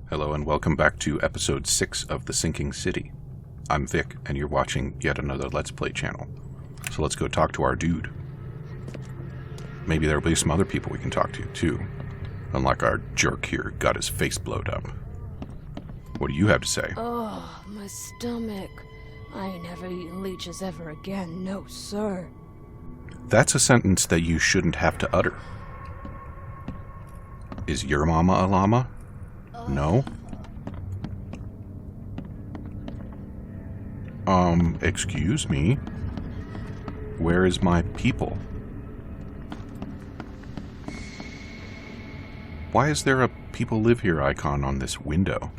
Hello and welcome back to episode 6 of The Sinking City. I'm Vic, and you're watching yet another Let's Play channel. So let's go talk to our dude. Maybe there'll be some other people we can talk to, too. Unlike our jerk here who got his face blowed up. What do you have to say? Oh, my stomach. I ain't never eaten leeches ever again, no sir. That's a sentence that you shouldn't have to utter. Is your mama a llama? No? Excuse me? Where is my people? Why is there a people live here icon on this window?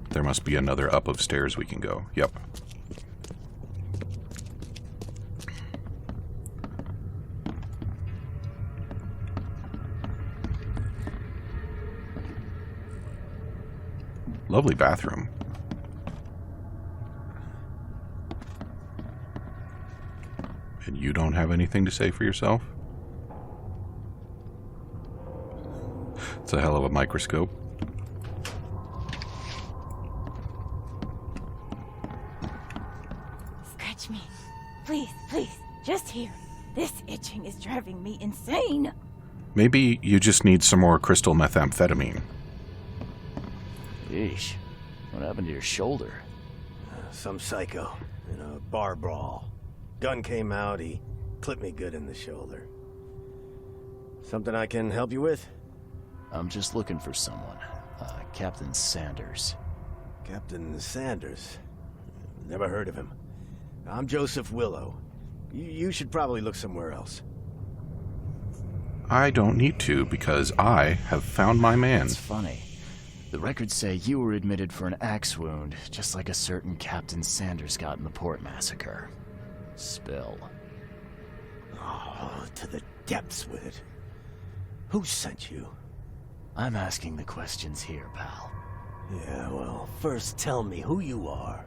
There must be another up of stairs we can go. Yep. Lovely bathroom. And you don't have anything to say for yourself? It's a hell of a microscope. Scratch me. Please, please. Just here. This itching is driving me insane. Maybe you just need some more crystal methamphetamine. Yeesh. What happened to your shoulder? Some psycho in a bar brawl. Gun came out, he clipped me good in the shoulder. Something I can help you with? I'm just looking for someone. Captain Sanders. Captain Sanders? Never heard of him. I'm Joseph Willow. You should probably look somewhere else. I don't need to, because I have found my man. It's funny. The records say you were admitted for an axe wound, just like a certain Captain Sanders got in the port massacre. Spill. Oh, to the depths with it. Who sent you? I'm asking the questions here, pal. Yeah, well, first tell me who you are.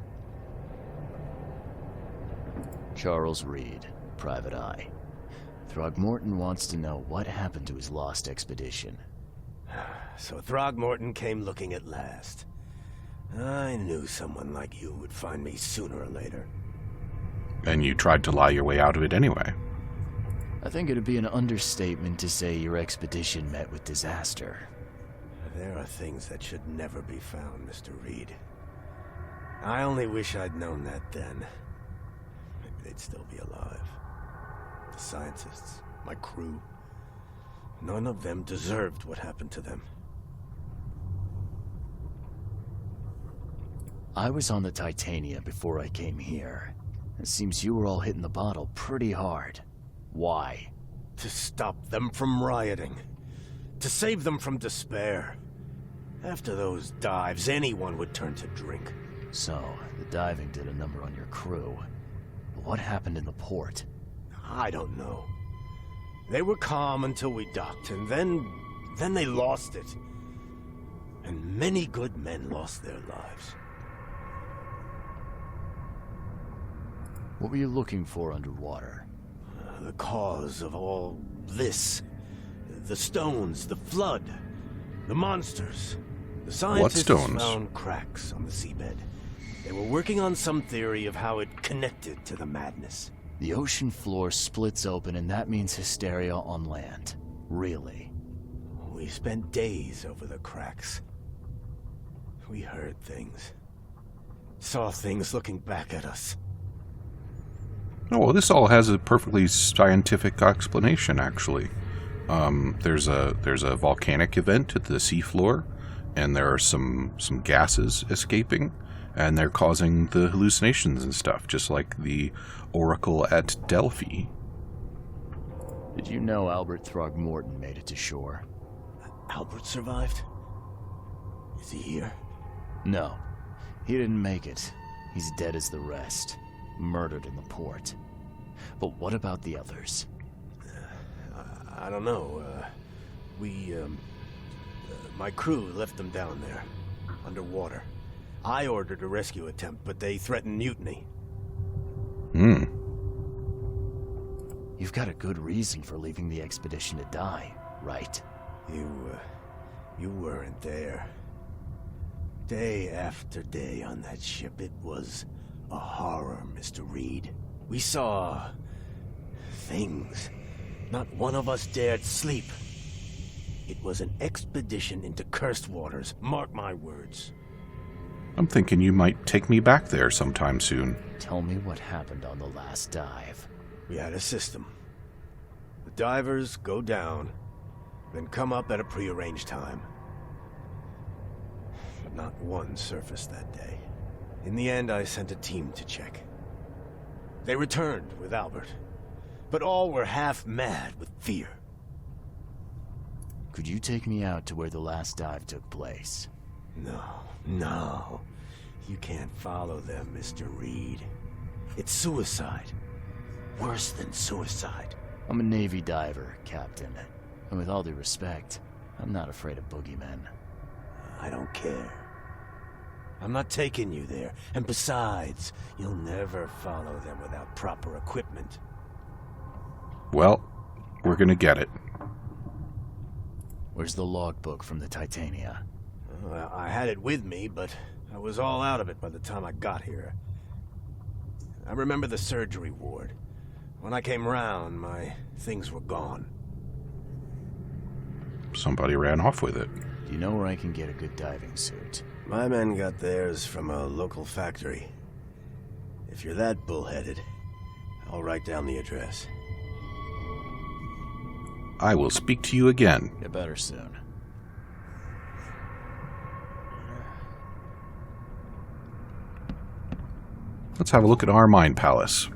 Charles Reed, Private Eye. Throgmorton wants to know what happened to his lost expedition. So Throgmorton came looking at last. I knew someone like you would find me sooner or later. And you tried to lie your way out of it anyway. I think it'd be an understatement to say your expedition met with disaster. There are things that should never be found, Mr. Reed. I only wish I'd known that then. Maybe they'd still be alive. The scientists, my crew. None of them deserved what happened to them. I was on the Titania before I came here. It seems you were all hitting the bottle pretty hard. Why? To stop them from rioting. To save them from despair. After those dives, anyone would turn to drink. So, the diving did a number on your crew. But what happened in the port? I don't know. They were calm until we docked, and then they lost it. And many good men lost their lives. What were you looking for underwater? The cause of all this. The stones, the flood, the monsters. The scientists stones? found cracks on the seabed. They were working on some theory of how it connected to the madness. The ocean floor splits open and that means hysteria on land. Really? We spent days over the cracks. We heard things. Saw things looking back at us. Oh, well, this all has a perfectly scientific explanation, actually. There's a volcanic event at the seafloor, and there are some gases escaping, and they're causing the hallucinations and stuff, just like the Oracle at Delphi. Did you know Albert Throgmorton made it to shore? Albert survived? Is he here? No. He didn't make it. He's dead as the rest. Murdered in the port. But what about the others? I don't know. My crew left them down there, underwater. I ordered a rescue attempt, but they threatened mutiny. You You've got a good reason for leaving the expedition to die, right? You weren't there. Day after day on that ship, it was a horror, Mr. Reed. We saw things. Not one of us dared sleep. It was an expedition into cursed waters, mark my words. I'm thinking you might take me back there sometime soon. Tell me what happened on the last dive. We had a system. The divers go down, then come up at a prearranged time. But not one surfaced that day. In the end, I sent a team to check. They returned with Albert, but all were half mad with fear. Could you take me out to where the last dive took place? No. You can't follow them, Mr. Reed. It's suicide. Worse than suicide. I'm a Navy diver, Captain. And with all due respect, I'm not afraid of boogeymen. I don't care. I'm not taking you there. And besides, you'll never follow them without proper equipment. Well, we're gonna get it. Where's the logbook from the Titania? Well, I had it with me, but I was all out of it by the time I got here. I remember the surgery ward. When I came round, my things were gone. Somebody ran off with it. Do you know where I can get a good diving suit? My men got theirs from a local factory. If you're that bullheaded, I'll write down the address. I will speak to you again. Get better soon. Let's have a look at our mine palace.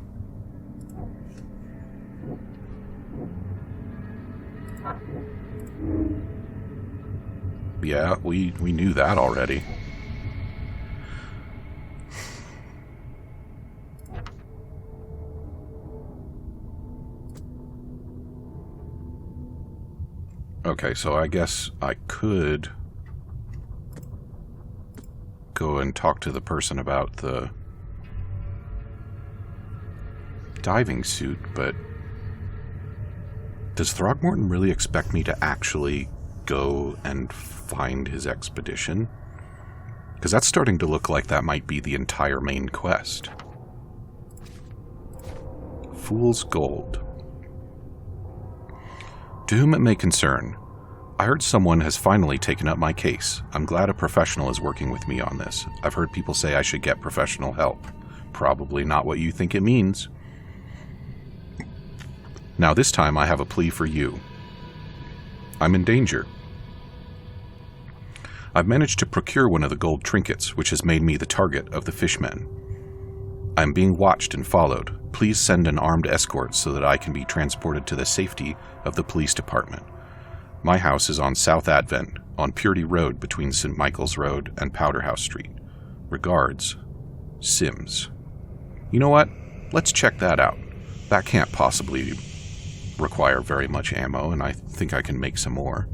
Yeah, we knew that already. Okay, so I guess I could go and talk to the person about the diving suit, but does Throgmorton really expect me to actually go and find his expedition? Because that's starting to look like that might be the entire main quest. Fool's Gold. To whom it may concern, I heard someone has finally taken up my case. I'm glad a professional is working with me on this. I've heard people say I should get professional help. Probably not what you think it means. Now this time I have a plea for you. I'm in danger. I've managed to procure one of the gold trinkets, which has made me the target of the fishmen. I'm being watched and followed. Please send an armed escort so that I can be transported to the safety of the police department. My house is on South Advent, on Purity Road between St. Michael's Road and Powderhouse Street. Regards, Sims. You know what? Let's check that out. That can't possibly require very much ammo, and I think I can make some more.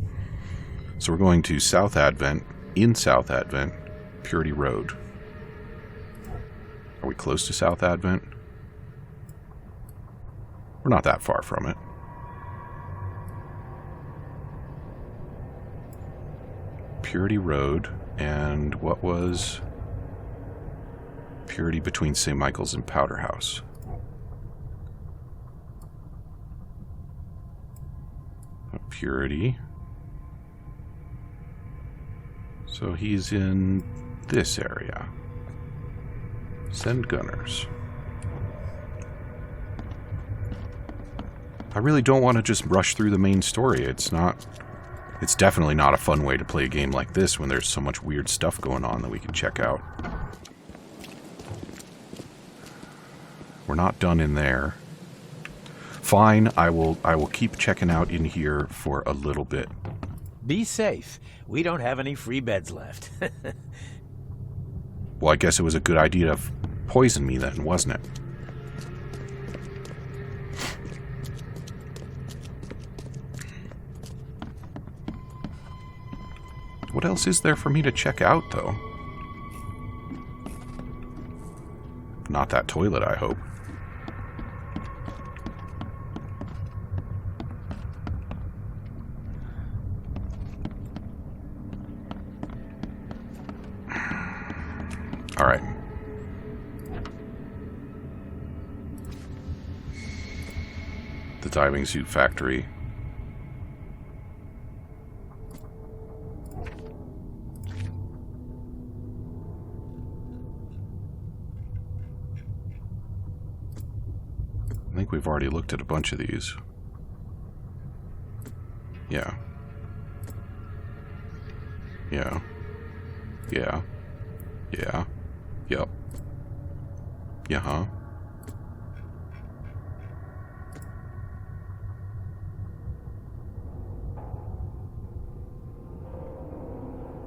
So we're going to South Advent, in South Advent, Purity Road. Are we close to South Advent? We're not that far from it. Purity Road, and what was Purity between St. Michael's and Powderhouse? Purity. So he's in this area. Send gunners. I really don't want to just rush through the main story. It's definitely not a fun way to play a game like this when there's so much weird stuff going on that we can check out. We're not done in there. Fine, I will keep checking out in here for a little bit. Be safe. We don't have any free beds left. Well, I guess it was a good idea to poison me then, wasn't it? What else is there for me to check out, though? Not that toilet, I hope. diving suit factory. I think we've already looked at a bunch of these. Yeah. Yeah. Yeah. Yeah. Yep. Yeah, huh?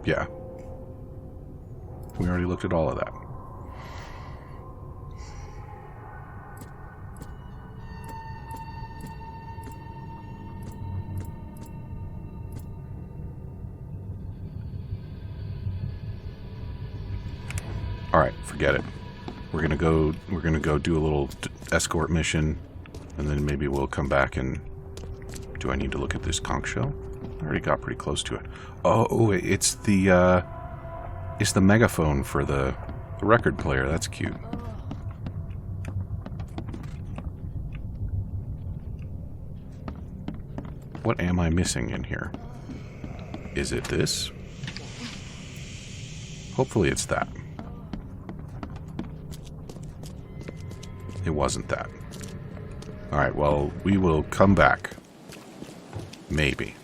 Yeah. We already looked at all of that. Alright, forget it. We're gonna go do a little escort mission, and then maybe we'll come back and... Do I need to look at this conch shell? I already got pretty close to it. Oh, it's the megaphone for the record player. That's cute. What am I missing in here? Is it this? Hopefully it's that. It wasn't that. Alright, well, we will come back. Maybe.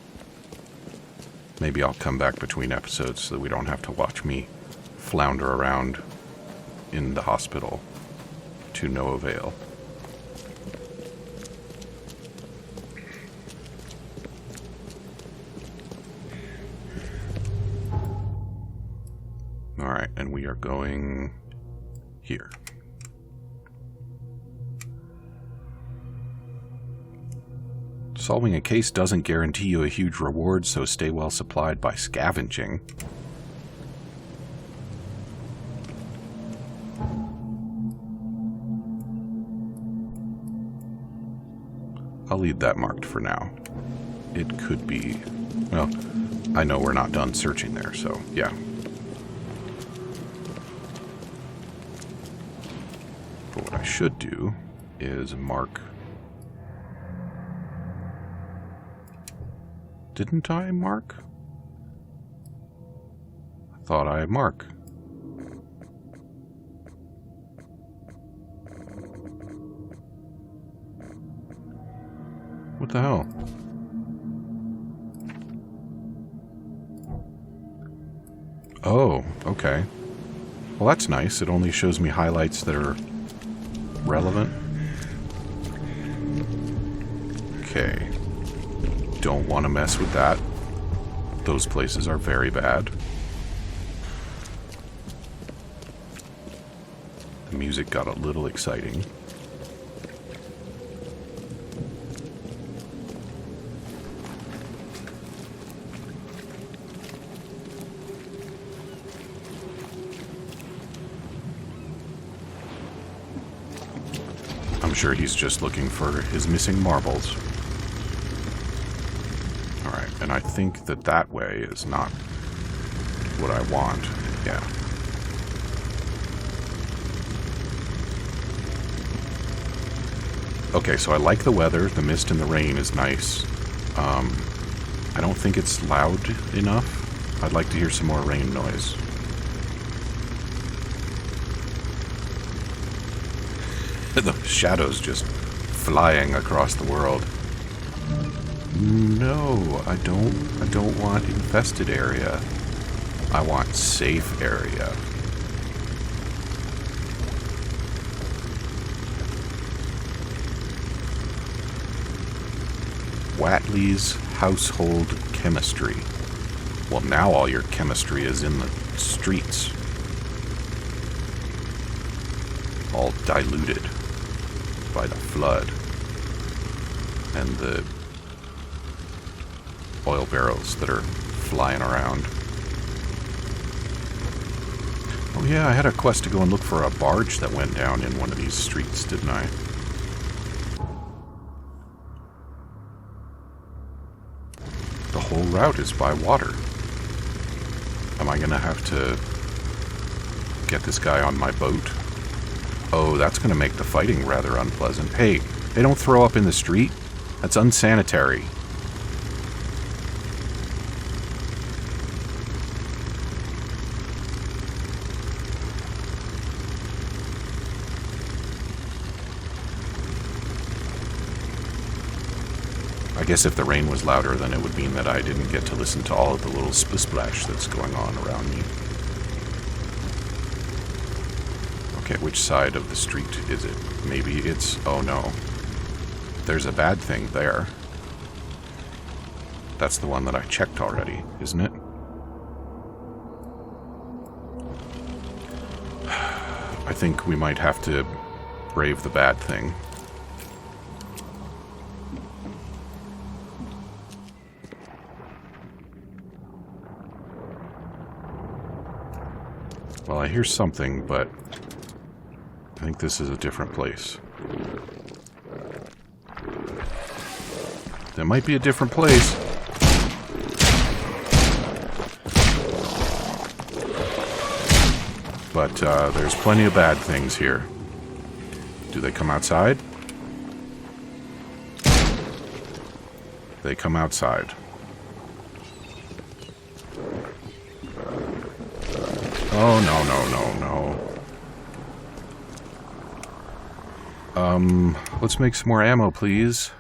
Maybe I'll come back between episodes so that we don't have to watch me flounder around in the hospital to no avail. Alright, and we are going here. Solving a case doesn't guarantee you a huge reward, so stay well supplied by scavenging. I'll leave that marked for now. It could be... Well, I know we're not done searching there, so yeah. But what I should do is mark... Didn't I mark? I thought I mark. What the hell? Oh, okay. Well, that's nice. It only shows me highlights that are relevant. Okay. Don't want to mess with that. Those places are very bad. The music got a little exciting. I'm sure he's just looking for his missing marbles. Alright, and I think that that way is not what I want. Yeah. Okay, so I like the weather. The mist and the rain is nice. I don't think it's loud enough. I'd like to hear some more rain noise. The shadows just flying across the world. No, I don't want infested area. I want safe area. Watley's household chemistry. Well, now all your chemistry is in the streets. All diluted by the flood and the oil barrels that are flying around. Oh yeah, I had a quest to go and look for a barge that went down in one of these streets, didn't I? The whole route is by water. Am I gonna have to get this guy on my boat? Oh, that's gonna make the fighting rather unpleasant. Hey, they don't throw up in the street? That's unsanitary. I guess if the rain was louder, then it would mean that I didn't get to listen to all of the little splash that's going on around me. Okay, which side of the street is it? Maybe it's... oh no. There's a bad thing there. That's the one that I checked already, isn't it? I think we might have to brave the bad thing. Well, I hear something, but I think this is a different place. That might be a different place. But there's plenty of bad things here. Do they come outside? They come outside. Oh, no, no, no, no. Let's make some more ammo, please.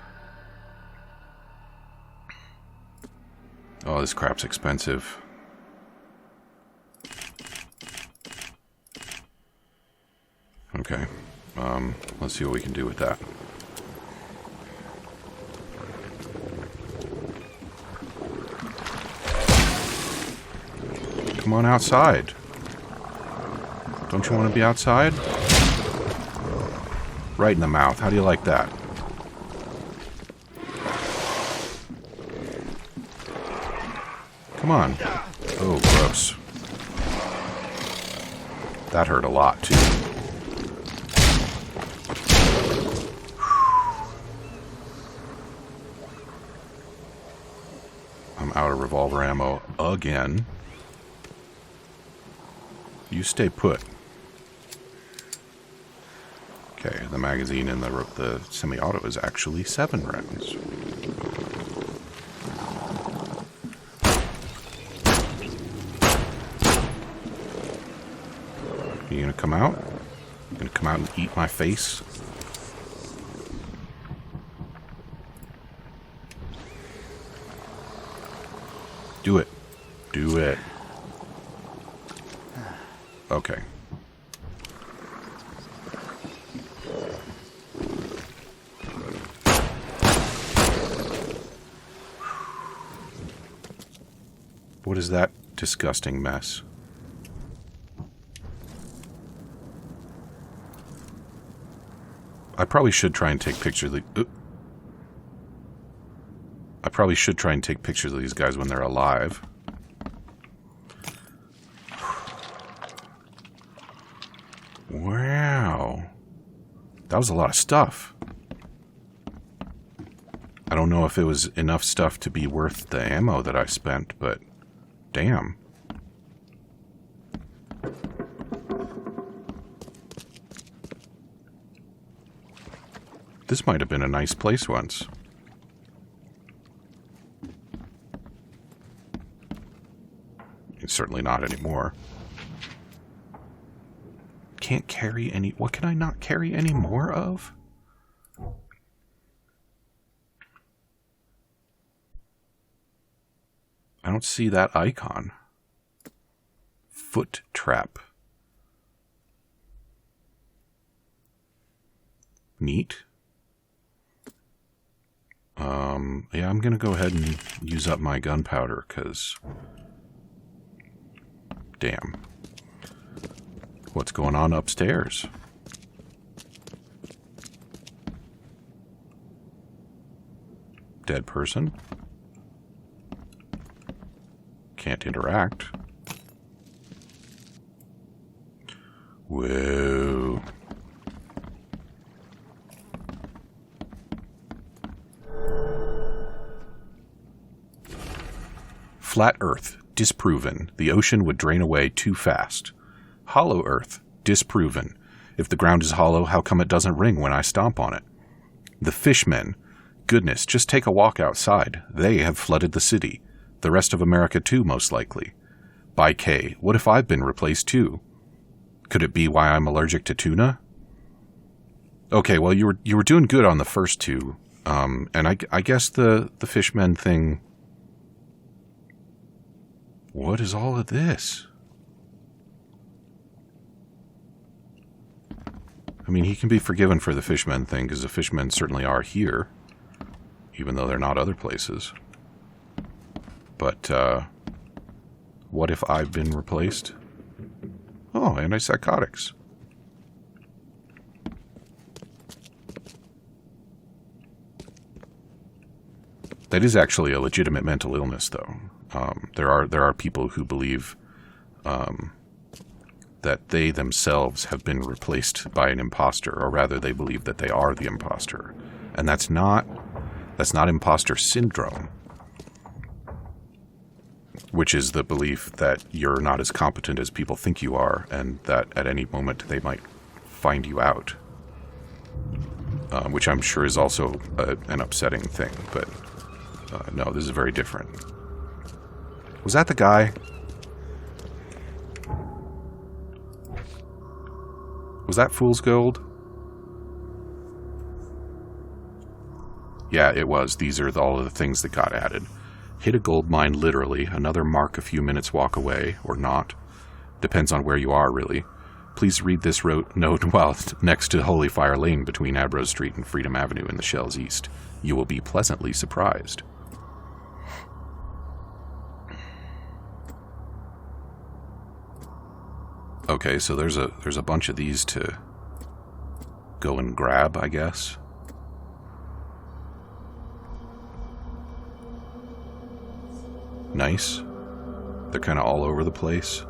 Oh, this crap's expensive. Okay. Let's see what we can do with that. Come on outside. Don't you want to be outside? Right in the mouth. How do you like that? Come on. Oh, gross. That hurt a lot, too. I'm out of revolver ammo again. You stay put. Okay, the magazine in the semi-auto is actually 7 rounds. You gonna come out? You gonna come out and eat my face? Do it. Do it. Okay. What is that disgusting mess? I probably should try and take pictures of the... I probably should try and take pictures of these guys when they're alive. Wow. That was a lot of stuff. I don't know if it was enough stuff to be worth the ammo that I spent, but damn. This might have been a nice place once. It's certainly not anymore. Can't carry any... What can I not carry any more of? I don't see that icon. Foot trap. Neat. Yeah, I'm gonna go ahead and use up my gunpowder, because... Damn. What's going on upstairs? Dead person? Can't interact. Whoa. Flat Earth, disproven. The ocean would drain away too fast. Hollow Earth, disproven. If the ground is hollow, how come it doesn't ring when I stomp on it? The Fishmen, goodness, just take a walk outside. They have flooded the city. The rest of America too, most likely. By K, what if I've been replaced too? Could it be why I'm allergic to tuna? Okay, well, you were doing good on the first two. And I guess the fishmen thing... What is all of this? I mean, he can be forgiven for the fishmen thing, because the fishmen certainly are here, even though they're not other places. But, what if I've been replaced? Oh, antipsychotics. That is actually a legitimate mental illness, though. There are people who believe that they themselves have been replaced by an imposter, or rather, they believe that they are the imposter, and that's not imposter syndrome, which is the belief that you're not as competent as people think you are, and that at any moment they might find you out, which I'm sure is also an upsetting thing, but no, this is very different. Was that the guy? Was that Fool's Gold? Yeah, it was. These are all of the things that got added. Hit a gold mine, literally. Another mark a few minutes walk away, or not. Depends on where you are, really. Please read this note while next to Holy Fire Lane between Abrose Street and Freedom Avenue in the Shells East. You will be pleasantly surprised. Okay, so there's a bunch of these to go and grab, I guess. Nice. They're kind of all over the place.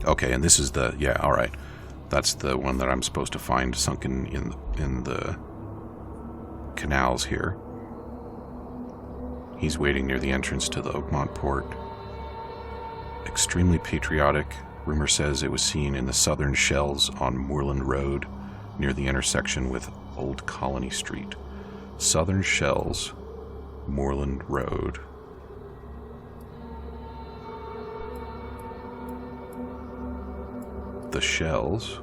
Okay, and this is the... Yeah, alright. That's the one that I'm supposed to find sunken in the canals here. He's waiting near the entrance to the Oakmont port. Extremely patriotic. Rumor says it was seen in the southern Shells on Moorland Road, near the intersection with Old Colony Street. Southern Shells, Moorland Road. The Shells.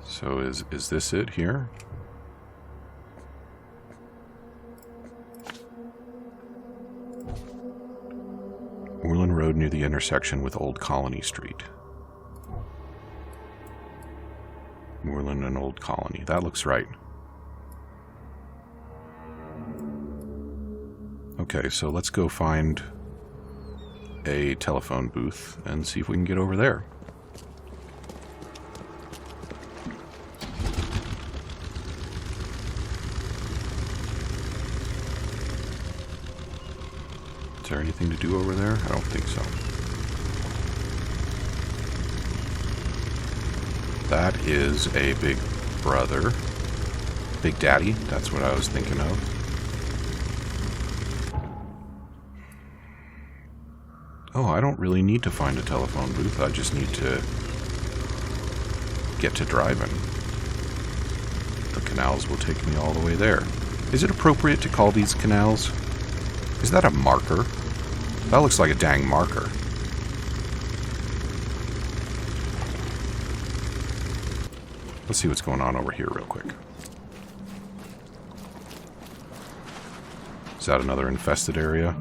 So is this it here? Moorland Road near the intersection with Old Colony Street. Moorland and Old Colony. That looks right. Okay, so let's go find a telephone booth and see if we can get over there. Is there anything to do over there? I don't think so. That is a Big Brother. Big Daddy, that's what I was thinking of. Oh, I don't really need to find a telephone booth. I just need to get to driving. The canals will take me all the way there. Is it appropriate to call these canals? Is that a marker? That looks like a dang marker. Let's see what's going on over here real quick. Is that another infested area?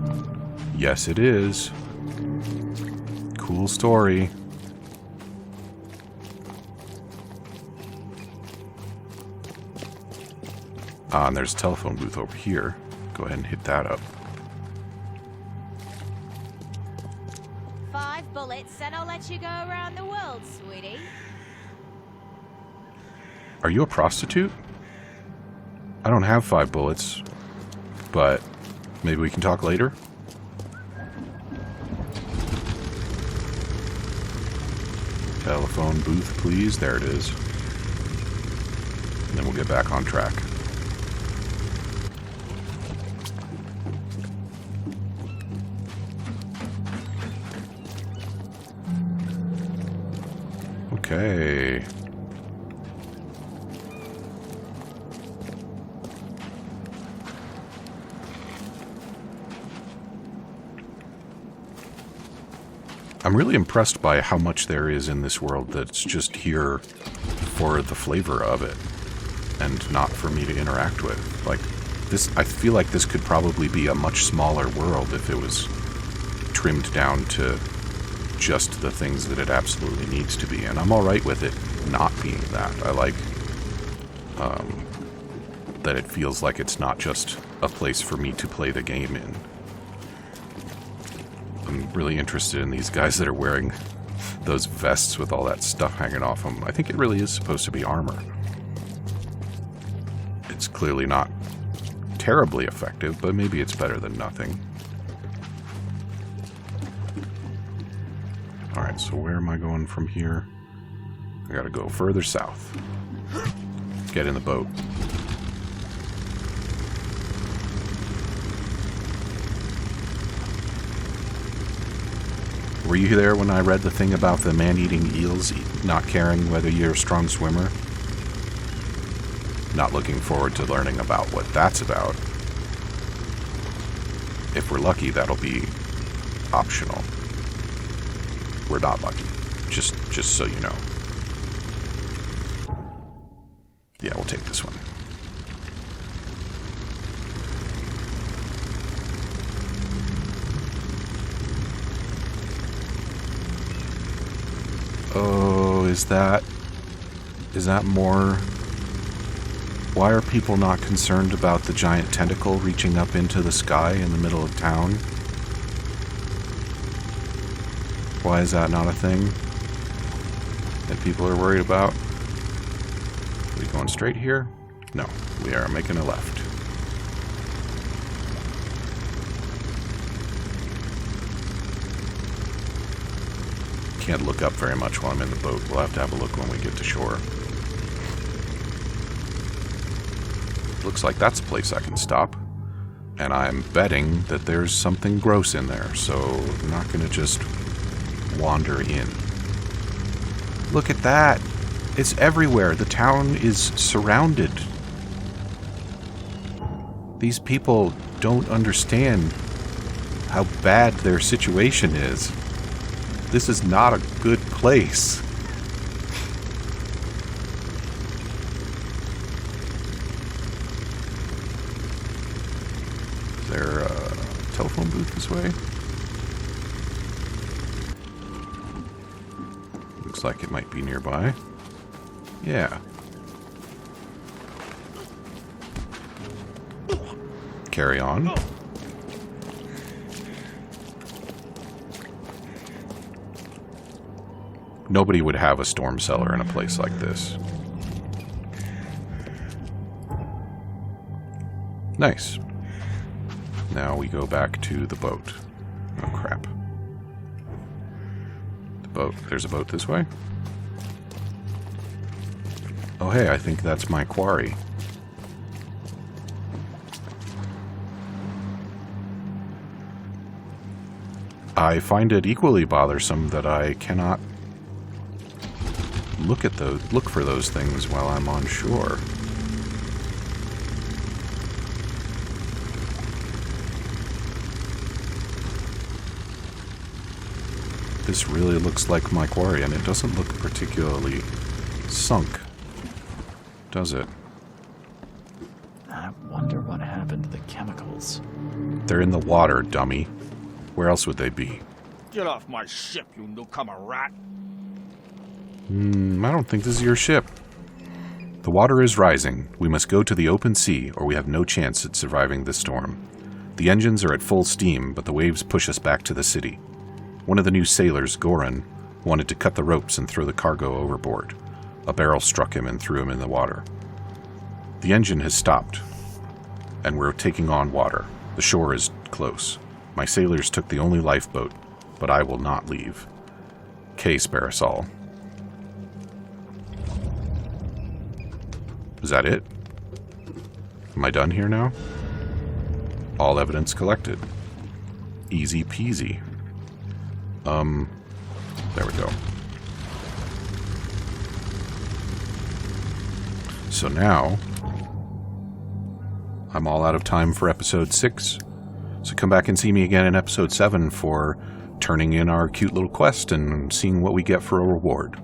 Yes, it is. Cool story. Ah, and there's a telephone booth over here. Go ahead and hit that up. 5 bullets, and I'll let you go around the world, sweetie. Are you a prostitute? I don't have 5 bullets, but maybe we can talk later? Telephone booth, please. There it is. And then we'll get back on track. Okay. I'm really impressed by how much there is in this world that's just here for the flavor of it and not for me to interact with. Like, this, I feel like this could probably be a much smaller world if it was trimmed down to just the things that it absolutely needs to be, and I'm alright with it not being that. I like that it feels like it's not just a place for me to play the game in. I'm really interested in these guys that are wearing those vests with all that stuff hanging off them. I think it really is supposed to be armor. It's clearly not terribly effective, but maybe it's better than nothing. Alright, so where am I going from here? I gotta go further south. Get in the boat. Were you there when I read the thing about the man-eating eels not caring whether you're a strong swimmer? Not looking forward to learning about what that's about. If we're lucky, that'll be optional. We're not lucky. Just so you know. Yeah, we'll take this one. Oh, is that more? Why are people not concerned about the giant tentacle reaching up into the sky in the middle of town? Why is that not a thing that people are worried about? Are we going straight here? No, we are making a left. Can't look up very much while I'm in the boat. We'll have to have a look when we get to shore. Looks like that's a place I can stop. And I'm betting that there's something gross in there, so I'm not going to just wander in. Look at that! It's everywhere. The town is surrounded. These people don't understand how bad their situation is. This is not a good place. Is there a telephone booth this way? Looks like it might be nearby. Yeah. Carry on. Nobody would have a storm cellar in a place like this. Nice. Now we go back to the boat. Oh, crap. The boat. There's a boat this way? Oh, hey, I think that's my quarry. I find it equally bothersome that I cannot look for those things while I'm on shore. This really looks like my quarry, and it doesn't look particularly sunk, does it? I wonder what happened to the chemicals. They're in the water, dummy. Where else would they be? Get off my ship, you newcomer rat! I don't think this is your ship. The water is rising. We must go to the open sea, or we have no chance at surviving this storm. The engines are at full steam, but the waves push us back to the city. One of the new sailors, Goran, wanted to cut the ropes and throw the cargo overboard. A barrel struck him and threw him in the water. The engine has stopped, and we're taking on water. The shore is close. My sailors took the only lifeboat, but I will not leave. K. Sparasol. Is that it? Am I done here now? All evidence collected. Easy peasy. There we go. So now, I'm all out of time for episode 6. So come back and see me again in episode 7 for turning in our cute little quest and seeing what we get for a reward.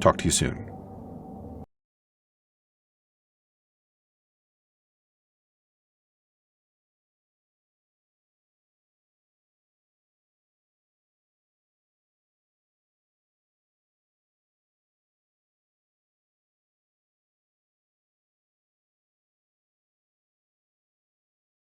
Talk to you soon.